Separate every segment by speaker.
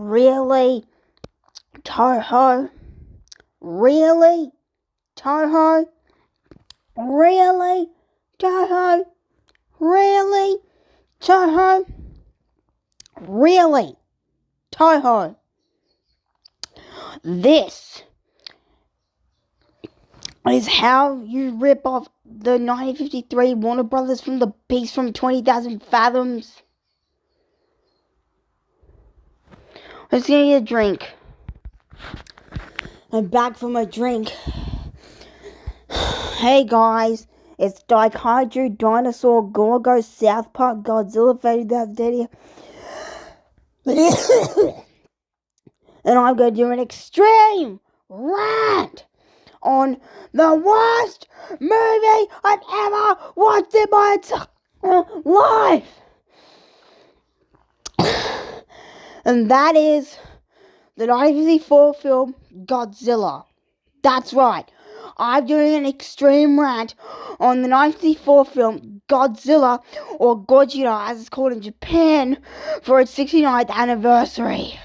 Speaker 1: Really? Toho? Really? Toho? Really? Toho? Really? Toho? Really? Toho? This is how you rip off the 1953 Warner Brothers from the piece from 20,000 Fathoms. Let's get a drink. I'm back from a drink. Hey guys, it's Daikaiju, Dinosaur, Gorgo, South Park, Godzilla, 30,000 and I'm going to do an extreme rant on the worst movie I've ever watched in my entire life. And that is the 1954 film Godzilla. That's right. I'm doing an extreme rant on the 1954 film Godzilla, or Godzilla as it's called in Japan, for its 69th anniversary.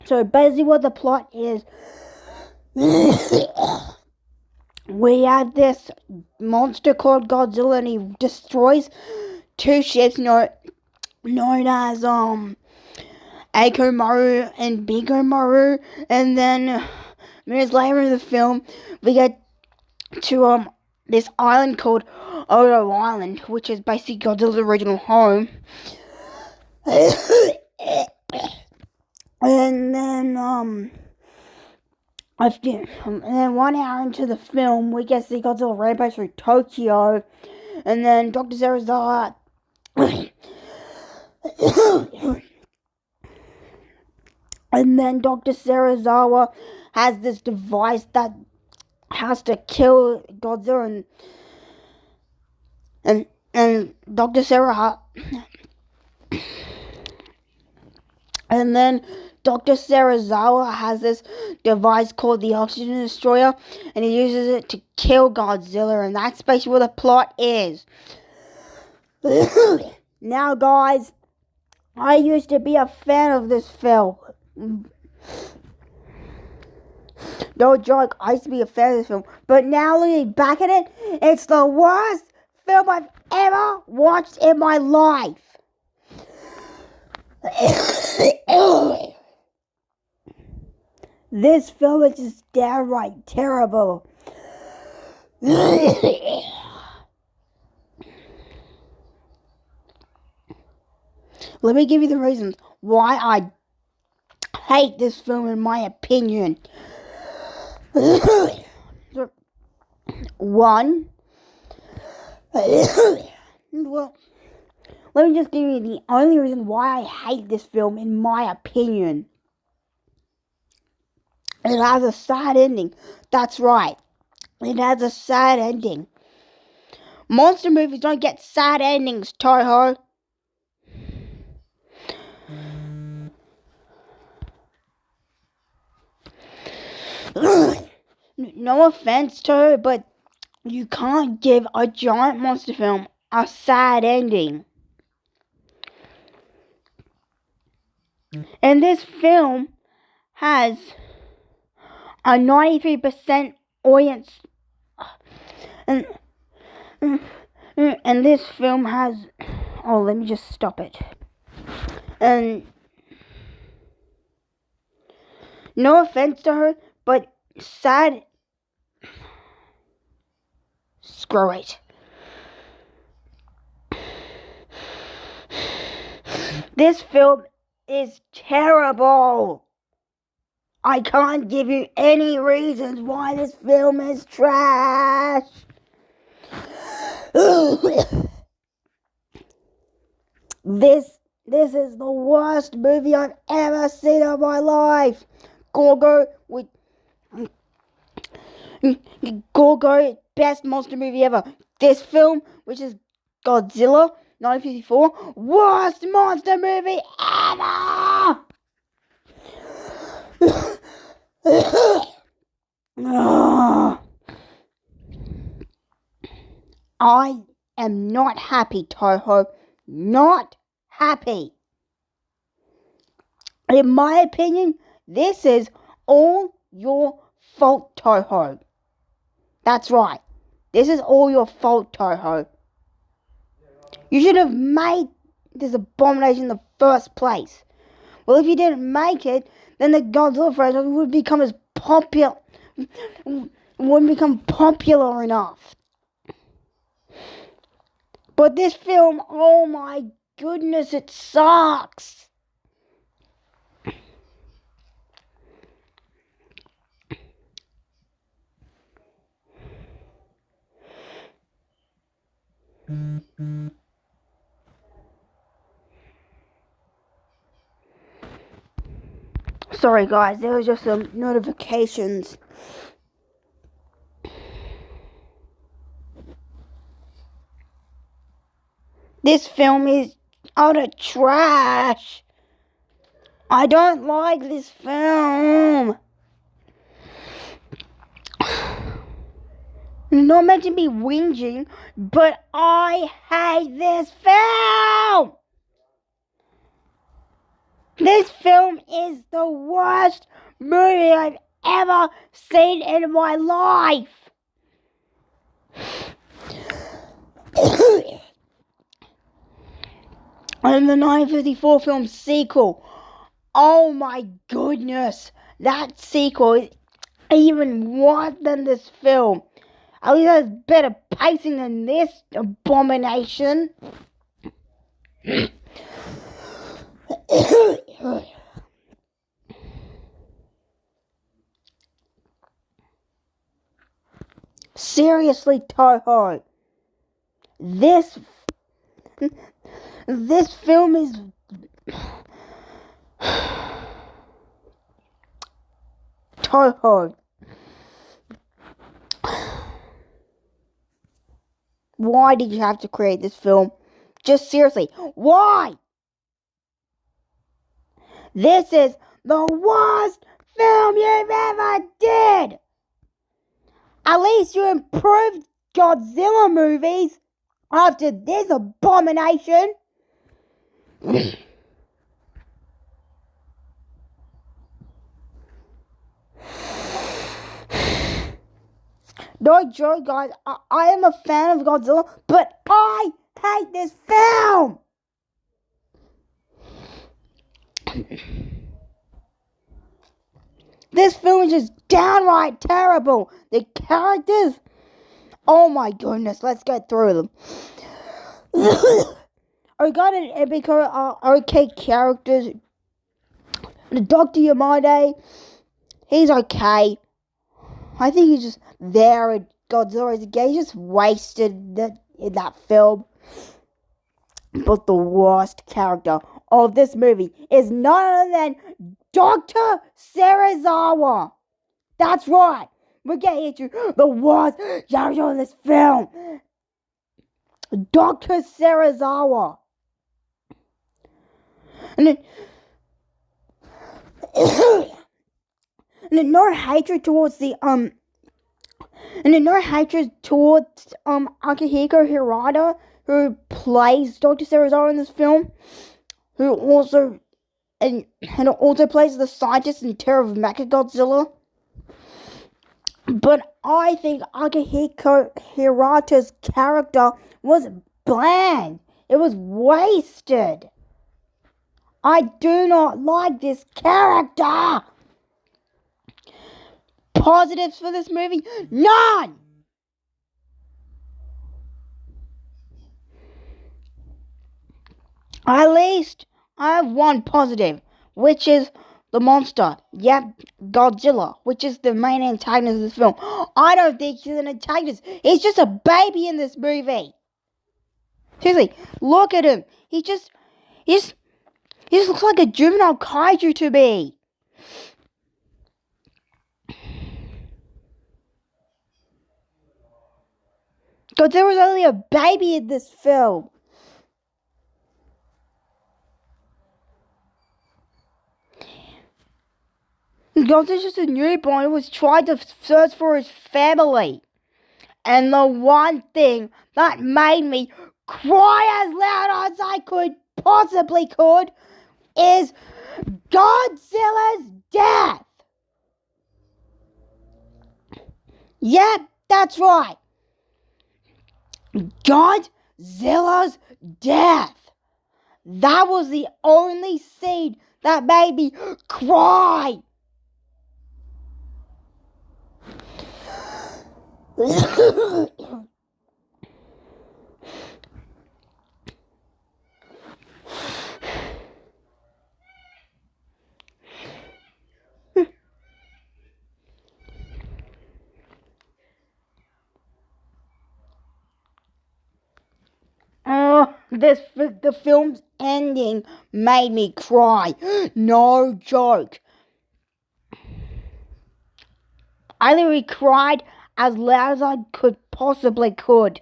Speaker 1: So basically what the plot is, we have this monster called Godzilla, and he destroys two ships known as Akomaru and Bikomaru, and then minutes later in the film we get to this island called Odo Island, which is basically Godzilla's original home. And then 1 hour into the film we get to see Godzilla rampage through Tokyo, and then Dr. Serizawa and then Dr. Serizawa has this device that has to kill Godzilla, and Dr. Serizawa and then Dr. Serizawa has this device called the Oxygen Destroyer, and he uses it to kill Godzilla, and that's basically what the plot is. Now guys, I used to be a fan of this film. No joke, I used to be a fan of this film. But now looking back at it, it's the worst film I've ever watched in my life. This film is just downright terrible. Let me give you the reasons why I hate this film in my opinion. One, well, let me just give you the only reason why I hate this film in my opinion. It has a sad ending. That's right. It has a sad ending. Monster movies don't get sad endings, Toho. No offense, Toho, but you can't give a giant monster film a sad ending. And this film has a 93% audience, and this film has, let me just stop it. And no offense to her, but sad, screw it. This film is terrible. I can't give you any reasons why this film is trash. This is the worst movie I've ever seen in my life. Gorgo, best monster movie ever. This film, which is Godzilla, 1954, worst monster movie ever. I am not happy, Toho. Not happy. In my opinion, this is all your fault, Toho. That's right. This is all your fault, Toho. You should have made this abomination in the first place. Well, if you didn't make it, then the Godzilla franchise would become as popular, wouldn't become popular enough. But this film, oh my goodness, it sucks. Sorry guys, there was just some notifications. This film is utter trash. I don't like this film. I'm not meant to be whinging, but I hate this film. This film is the worst movie I've ever seen in my life. And the 954 film sequel. Oh my goodness. That sequel is even worse than this film. At least it has better pacing than this abomination. Seriously, Toho. This film is... Toho. Why did you have to create this film? Just seriously, why? This is the worst film you've ever did! At least you improved Godzilla movies after this abomination. No joke, guys. I am a fan of Godzilla, but I hate this film. This film is just downright terrible. The characters, oh my goodness, let's get through them. I got an epic okay characters. The Dr. Yamada, he's okay. I think he's just there at Godzilla again. He's just wasted in that film. But the worst character of this movie is none other than Dr. Serizawa. That's right. We're getting into the worst character in this film. Dr. Serizawa. And then no hatred towards Akihiko Hirata, who plays Dr. Serizawa in this film, who also plays the scientist in Terror of Mechagodzilla. But I think Akihiko Hirata's character was bland. It was wasted. I do not like this character. Positives for this movie? None! At least I have one positive, which is the monster. Yep, Godzilla, which is the main antagonist of this film. I don't think he's an antagonist. He's just a baby in this movie. Seriously, look at him. He just looks like a juvenile kaiju to me. Godzilla's only a baby in this film. Godzilla's just a newborn who was trying to search for his family. And the one thing that made me cry as loud as I could possibly could is Godzilla's death. Yep, that's right. Godzilla's death. That was the only scene that made me cry. The film's ending made me cry. No joke. I literally cried as loud as I possibly could.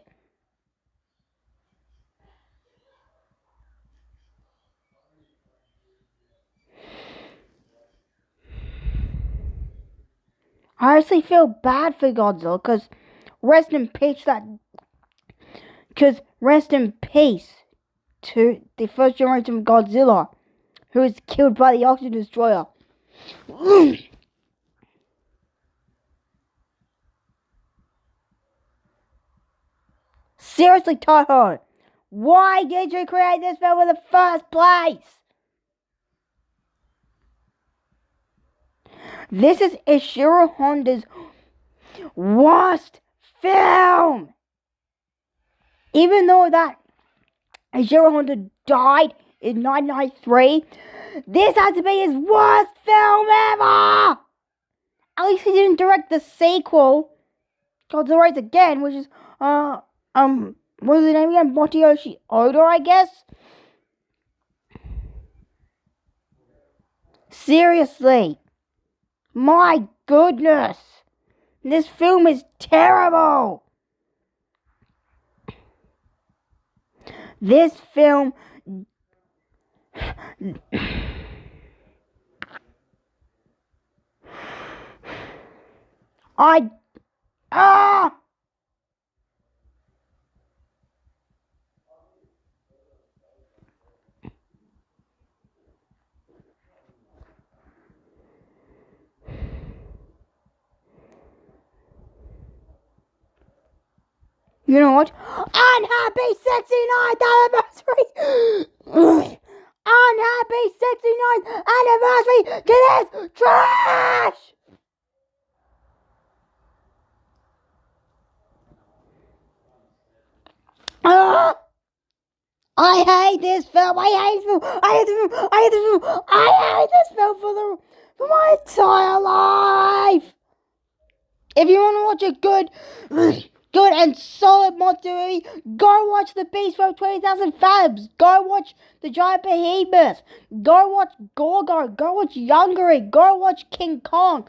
Speaker 1: I actually feel bad for Godzilla, because rest in peace to the first generation of Godzilla, who was killed by the Oxygen Destroyer. Seriously, Toho, why did you create this film in the first place? This is Ishiro Honda's worst film. Even though that Ishiro Honda died in 1993, this has to be his worst film ever. At least he didn't direct the sequel, Godzilla Rise Again, which is what was the name again? Motoyoshi Oda, I guess. Seriously, my goodness, this film is terrible. This film You know what? Unhappy 69th anniversary! Unhappy 69th anniversary to this trash! I hate this film. I hate this film for my entire life. If you want to watch a good and solid monster movie, go watch The Beast from 20,000 Fathoms. Go watch The Giant Behemoth. Go watch Gorgo. Go watch Youngering. Go watch King Kong.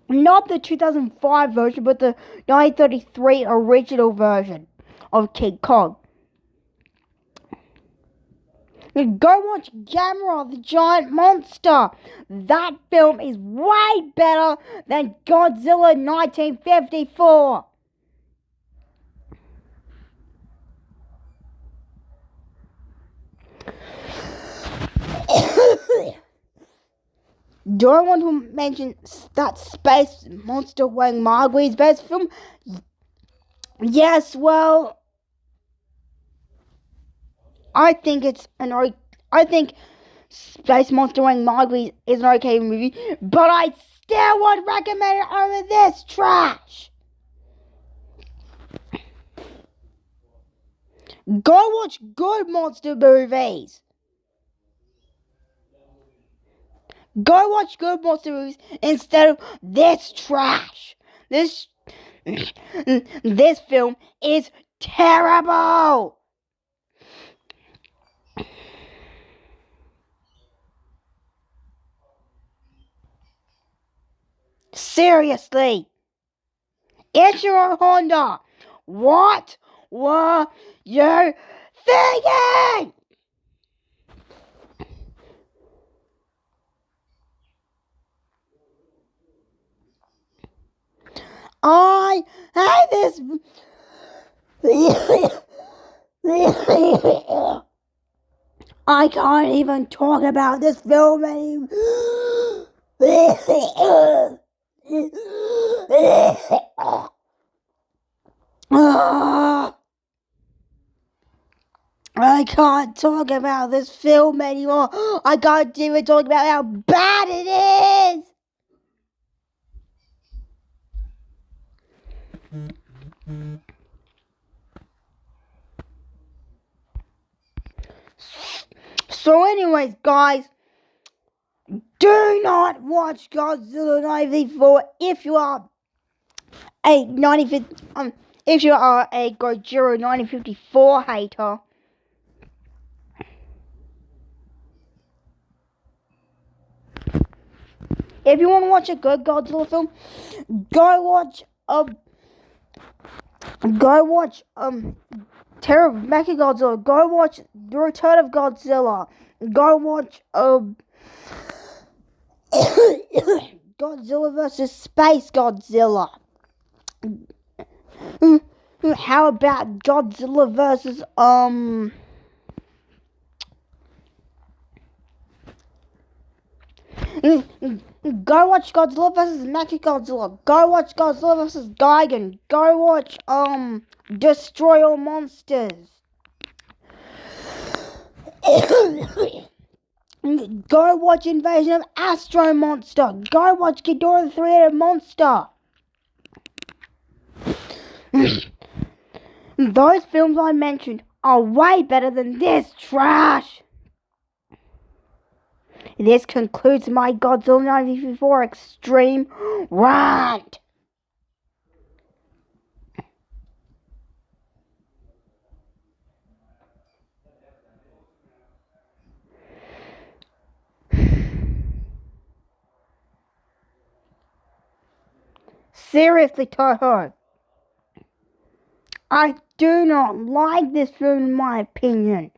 Speaker 1: Not the 2005 version, but the 1933 original version of King Kong. Go watch Gamera, the Giant Monster. That film is way better than Godzilla 1954. Do I want to mention that Space Monster Wang Margui's best film? Yes, well, I think Space Monster Wang Margui is an okay movie, but I still would recommend it over this trash. Go watch good monster movies. Go watch good monster movies instead of this trash. This film is terrible. Seriously. Ishiro Honda, what were you thinking? I hate this. I can't even talk about this film anymore. I can't talk about this film anymore. I can't even talk about how bad it is. So anyways, guys, do not watch Godzilla 1954 if you are a if you are a Godzilla 1954 hater. If you want to watch a good Godzilla film, go watch Terror of Mechagodzilla. Go watch The Return of Godzilla. Go watch Godzilla vs. Space Godzilla. How about Godzilla vs. Go watch Godzilla vs. Mechagodzilla. Go watch Godzilla vs. Gigan. Go watch Destroy All Monsters. Go watch Invasion of Astro Monster. Go watch Ghidorah the Three-Headed Monster. Those films I mentioned are way better than this trash. This concludes my Godzilla 1954 Extreme Rant. Seriously, Toho, I do not like this film in my opinion.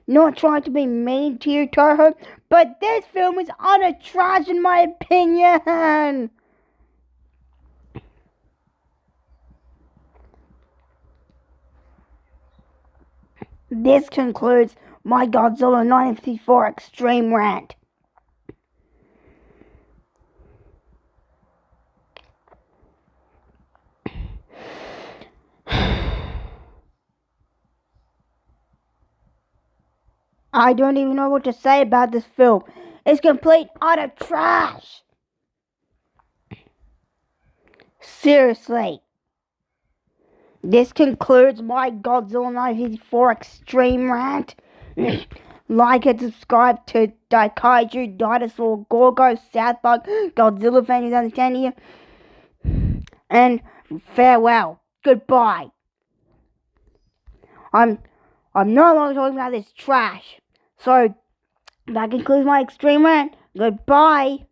Speaker 1: Not trying to be mean to you, Toho, but this film is utter trash in my opinion. This concludes my Godzilla 1954 Extreme Rant. I don't even know what to say about this film. It's complete utter trash. Seriously. This concludes my Godzilla 1954 Extreme Rant. Like and subscribe to Daikaiju, Dinosaur, Gorgo, South Park, Godzilla Fans Understanding. And farewell. Goodbye. I'm no longer talking about this trash. So that concludes my Extreme Rant. Goodbye.